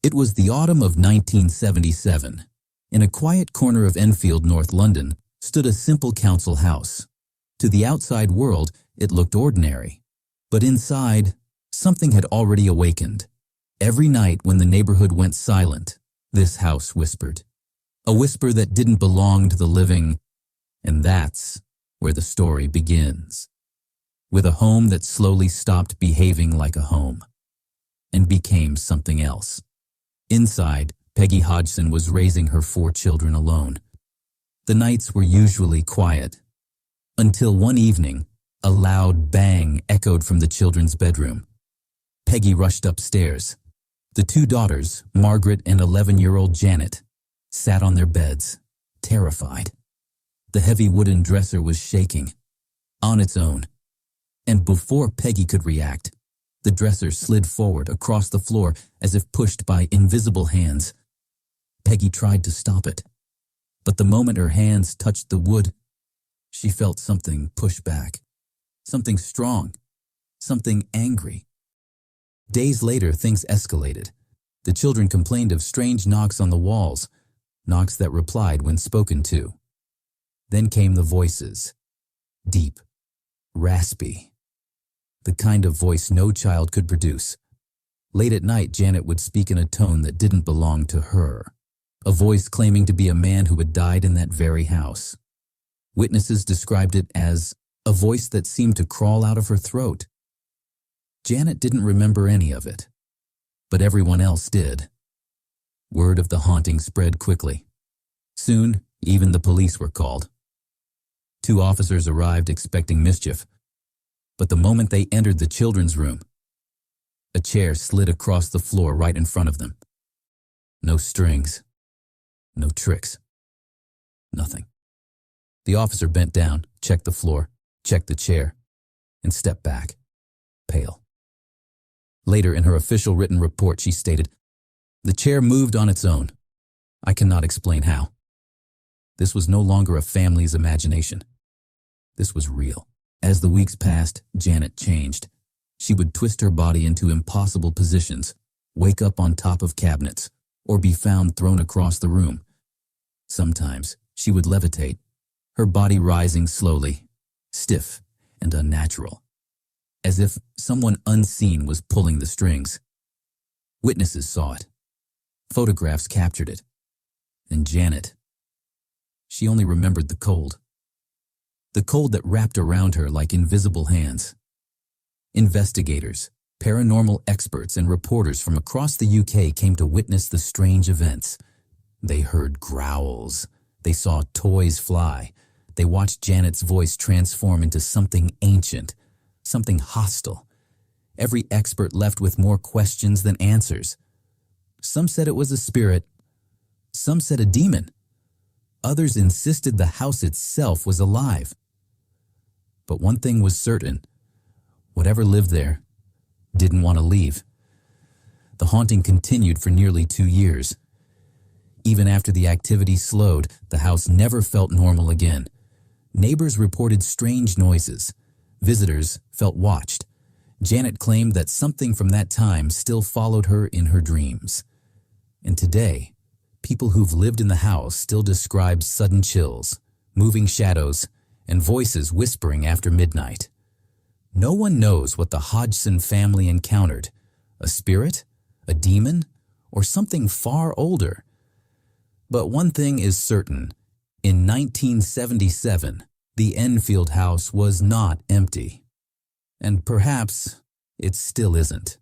It was the autumn of 1977. In a quiet corner of Enfield, North London, stood a simple council house. To the outside world, it looked ordinary. But inside, something had already awakened. Every night when the neighborhood went silent, this house whispered. A whisper that didn't belong to the living, and that's where the story begins. With a home that slowly stopped behaving like a home and became something else. Inside, Peggy Hodgson was raising her 4 children alone. The nights were usually quiet, until one evening, a loud bang echoed from the children's bedroom. Peggy rushed upstairs. The 2 daughters, Margaret and 11-year-old Janet, sat on their beds, terrified. The heavy wooden dresser was shaking, on its own. And before Peggy could react, the dresser slid forward across the floor as if pushed by invisible hands. Peggy tried to stop it, but the moment her hands touched the wood, she felt something push back. Something strong, something angry. Days later, things escalated. The children complained of strange knocks on the walls, knocks that replied when spoken to. Then came the voices, deep, raspy, the kind of voice no child could produce. Late at night, Janet would speak in a tone that didn't belong to her, a voice claiming to be a man who had died in that very house. Witnesses described it as a voice that seemed to crawl out of her throat. Janet didn't remember any of it, but everyone else did. Word of the haunting spread quickly. Soon, even the police were called. 2 officers arrived expecting mischief, but the moment they entered the children's room, a chair slid across the floor right in front of them. No strings, no tricks, nothing. The officer bent down, checked the floor, checked the chair, and stepped back, pale. Later, in her official written report, she stated, "The chair moved on its own. I cannot explain how." This was no longer a family's imagination. This was real. As the weeks passed, Janet changed. She would twist her body into impossible positions, wake up on top of cabinets, or be found thrown across the room. Sometimes she would levitate, her body rising slowly, stiff and unnatural, as if someone unseen was pulling the strings. Witnesses saw it. Photographs captured it. And Janet, she only remembered the cold. The cold that wrapped around her like invisible hands. Investigators, paranormal experts, and reporters from across the UK came to witness the strange events. They heard growls. They saw toys fly. They watched Janet's voice transform into something ancient, something hostile. Every expert left with more questions than answers. Some said it was a spirit. Some said a demon. Others insisted the house itself was alive. But one thing was certain. Whatever lived there didn't want to leave. The haunting continued for nearly 2 years. Even after the activity slowed, the house never felt normal again. Neighbors reported strange noises. Visitors felt watched. Janet claimed that something from that time still followed her in her dreams. And today, people who've lived in the house still describe sudden chills, moving shadows, and voices whispering after midnight. No one knows what the Hodgson family encountered, a spirit, a demon, or something far older. But one thing is certain. In 1977, the Enfield house was not empty. And perhaps it still isn't.